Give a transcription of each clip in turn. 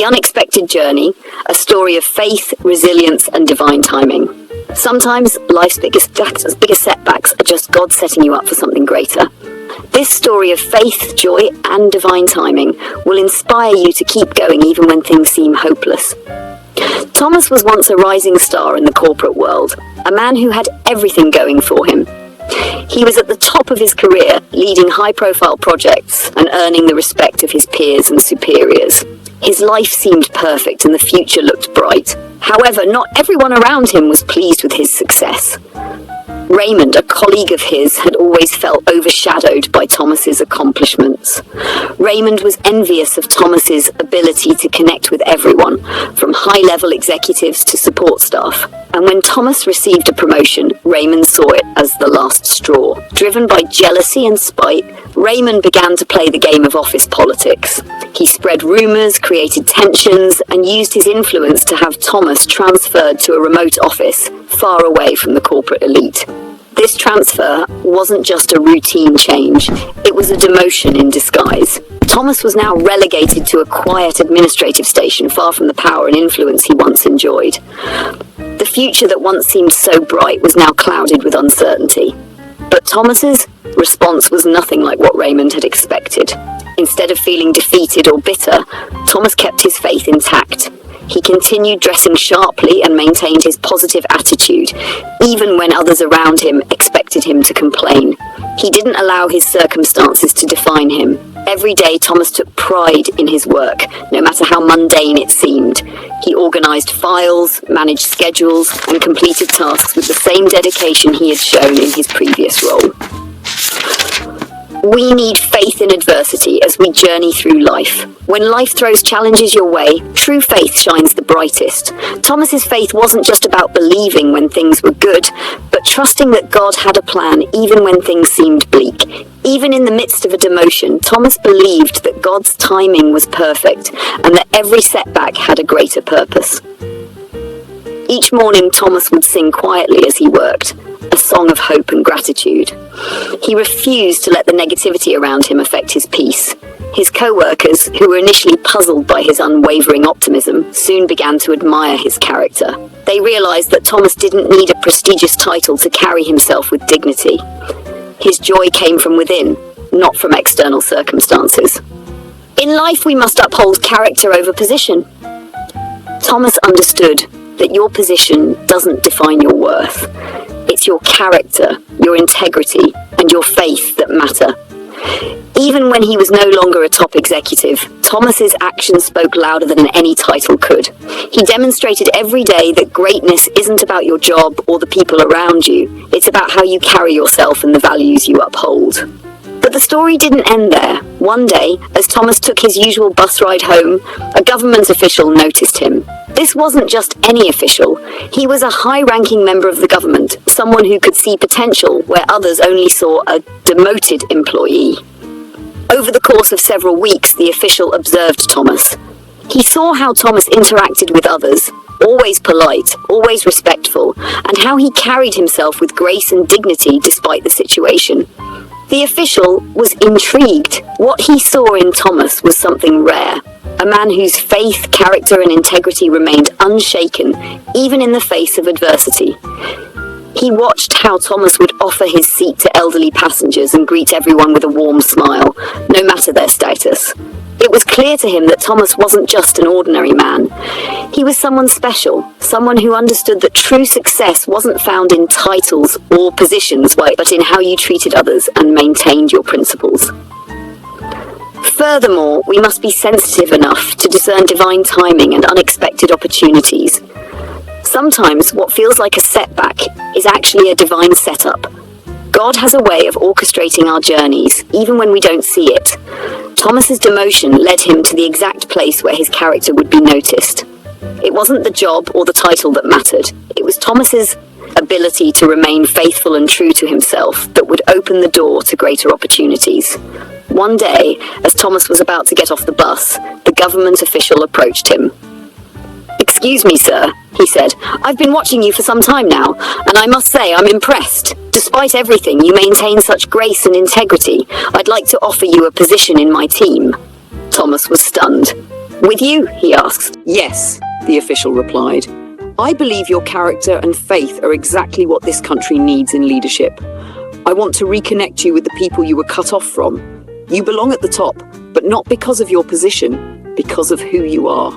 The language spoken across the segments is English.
The Unexpected Journey, a story of faith, resilience, and divine timing. Sometimes life's biggest setbacks are just God setting you up for something greater. This story of faith, joy, and divine timing will inspire you to keep going even when things seem hopeless. Thomas was once a rising star in the corporate world, a man who had everything going for him. He was at the top of his career, leading high-profile projects and earning the respect of his peers and superiors. His life seemed perfect and the future looked bright. However, not everyone around him was pleased with his success. Raymond, a colleague of his, had always felt overshadowed by Thomas's accomplishments. Raymond was envious of Thomas's ability to connect with everyone, from high-level executives to support staff. And when Thomas received a promotion, Raymond saw it as the last straw. Driven by jealousy and spite, Raymond began to play the game of office politics. He spread rumors, created tensions, and used his influence to have Thomas transferred to a remote office far away from the corporate elite. This transfer wasn't just a routine change, it was a demotion in disguise. Thomas was now relegated to a quiet administrative station far from the power and influence he once enjoyed. The future that once seemed so bright was now clouded with uncertainty. But Thomas's response was nothing like what Raymond had expected. Instead of feeling defeated or bitter, Thomas kept his faith intact. He continued dressing sharply and maintained his positive attitude, even when others around him expected him to complain. He didn't allow his circumstances to define him. Every day, Thomas took pride in his work, no matter how mundane it seemed. He organized files, managed schedules, and completed tasks with the same dedication he had shown in his previous role. We need faith in adversity as we journey through life. When life throws challenges your way, true faith shines the brightest. Thomas's faith wasn't just about believing when things were good, but trusting that God had a plan even when things seemed bleak. Even in the midst of a demotion, Thomas believed that God's timing was perfect and that every setback had a greater purpose. Each morning, Thomas would sing quietly as he worked, a song of hope and gratitude. He refused to let the negativity around him affect his peace. His co-workers, who were initially puzzled by his unwavering optimism, soon began to admire his character. They realized that Thomas didn't need a prestigious title to carry himself with dignity. His joy came from within, not from external circumstances. In life, we must uphold character over position. Thomas understood that your position doesn't define your worth. It's your character, your integrity, and your faith that matter. Even when he was no longer a top executive, Thomas's actions spoke louder than any title could. He demonstrated every day that greatness isn't about your job or the people around you. It's about how you carry yourself and the values you uphold. But the story didn't end there. One day, as Thomas took his usual bus ride home, a government official noticed him. This wasn't just any official. He was a high-ranking member of the government, someone who could see potential where others only saw a demoted employee. Over the course of several weeks, the official observed Thomas. He saw how Thomas interacted with others, always polite, always respectful, and how he carried himself with grace and dignity despite the situation. The official was intrigued. What he saw in Thomas was something rare. A man whose faith, character, and integrity remained unshaken, even in the face of adversity. He watched how Thomas would offer his seat to elderly passengers and greet everyone with a warm smile, no matter their status. It was clear to him that Thomas wasn't just an ordinary man. He was someone special, someone who understood that true success wasn't found in titles or positions, but in how you treated others and maintained your principles. Furthermore, we must be sensitive enough to discern divine timing and unexpected opportunities. Sometimes what feels like a setback is actually a divine setup. God has a way of orchestrating our journeys, even when we don't see it. Thomas's demotion led him to the exact place where his character would be noticed. It wasn't the job or the title that mattered. It was Thomas's ability to remain faithful and true to himself that would open the door to greater opportunities. One day, as Thomas was about to get off the bus, the government official approached him. "Excuse me, sir," he said. "I've been watching you for some time now, and I must say I'm impressed. Despite everything, you maintain such grace and integrity. I'd like to offer you a position in my team." Thomas was stunned. With you, he asked. Yes, the official replied. I believe your character and faith are exactly what this country needs in leadership. I want to reconnect you with the people you were cut off from. You belong at the top, but not because of your position, because of who you are.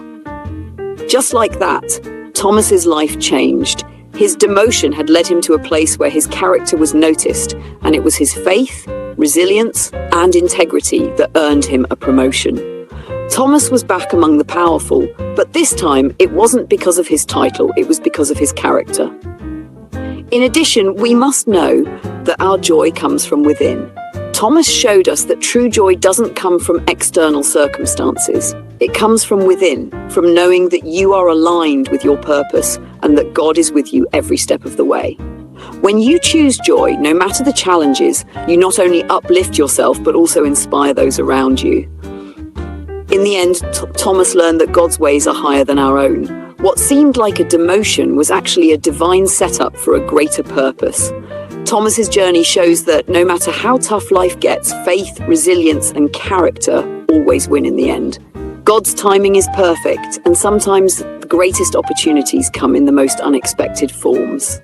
Just like that, Thomas's life changed. His demotion had led him to a place where his character was noticed, and it was his faith, resilience, and integrity that earned him a promotion. Thomas was back among the powerful, but this time it wasn't because of his title, it was because of his character. In addition, we must know that our joy comes from within. Thomas showed us that true joy doesn't come from external circumstances. It comes from within, from knowing that you are aligned with your purpose and that God is with you every step of the way. When you choose joy, no matter the challenges, you not only uplift yourself but also inspire those around you. In the end, Thomas learned that God's ways are higher than our own. What seemed like a demotion was actually a divine setup for a greater purpose. Thomas's journey shows that no matter how tough life gets, faith, resilience, and character always win in the end. God's timing is perfect, and sometimes the greatest opportunities come in the most unexpected forms.